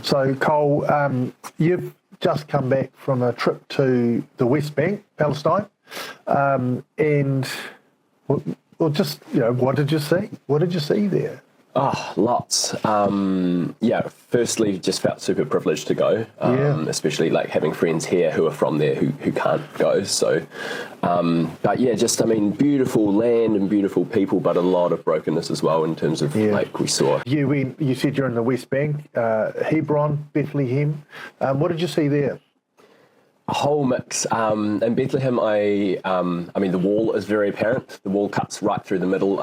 So, Cole, you've just come back from a trip to the West Bank, Palestine, and well, just, what did you see? What did you see there? Oh, lots. Firstly, just felt super privileged to go, especially like having friends here who are from there who can't go. So, beautiful land and beautiful people, but a lot of brokenness as well in terms of like we saw. You said you're in the West Bank, Hebron, Bethlehem. What did you see there? A whole mix. In Bethlehem, the wall is very apparent. The wall cuts right through the middle.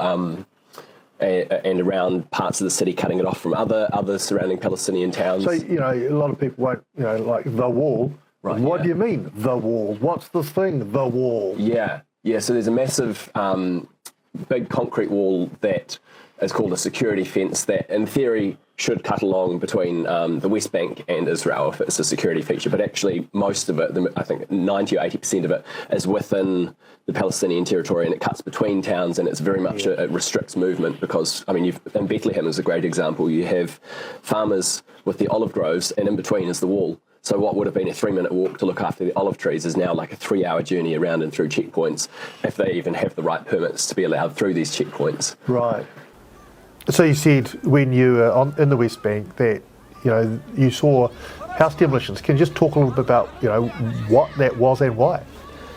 And around parts of the city, cutting it off from other surrounding Palestinian towns. So, a lot of people won't, like the wall. Right, what do you mean, the wall? What's this thing, the wall? Yeah. So there's a massive, big concrete wall that is called a security fence that, in theory, should cut along between the West Bank and Israel if it's a security feature. But actually, most of it, I think 90 or 80% of it, is within the Palestinian territory, and it cuts between towns, and it's very much it restricts movement because, in Bethlehem is a great example. You have farmers with the olive groves, and in between is the wall. So what would have been a 3-minute walk to look after the olive trees is now like a 3-hour journey around and through checkpoints, if they even have the right permits to be allowed through these checkpoints. Right. So you said when you were in the West Bank that, you saw house demolitions. Can you just talk a little bit about, what that was and why?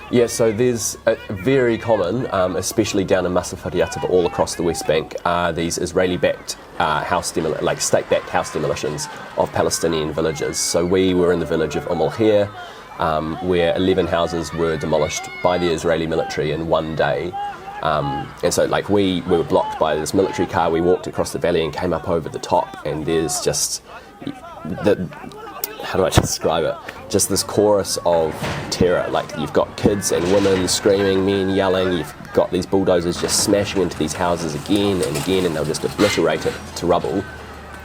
Yeah, so there's a very common, especially down in Massafatiyata, but all across the West Bank, these Israeli-backed state-backed house demolitions of Palestinian villages. So we were in the village of al-Hir, where 11 houses were demolished by the Israeli military in one day. And so we were blocked by this military car. We walked across the valley and came up over the top, and there's just how do I describe it? Just this chorus of terror. Like, you've got kids and women screaming, men yelling, you've got these bulldozers just smashing into these houses again and again, and they'll just obliterate it to rubble,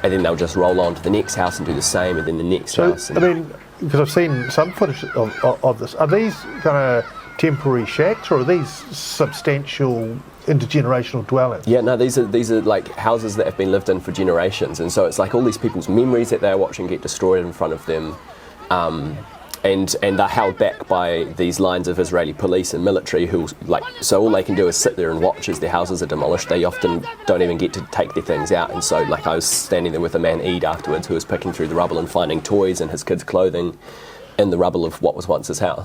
and then they'll just roll on to the next house and do the same, and then the next house. Because I've seen some footage of this, are these kind of temporary shacks, or are these substantial intergenerational dwellings? Yeah, no, these are like houses that have been lived in for generations, and so it's like all these people's memories that they're watching get destroyed in front of them, and they're held back by these lines of Israeli police and military who, so all they can do is sit there and watch as their houses are demolished. They often don't even get to take their things out, and so I was standing there with a man, Eid, afterwards, who was picking through the rubble and finding toys and his kids' clothing in the rubble of what was once his house.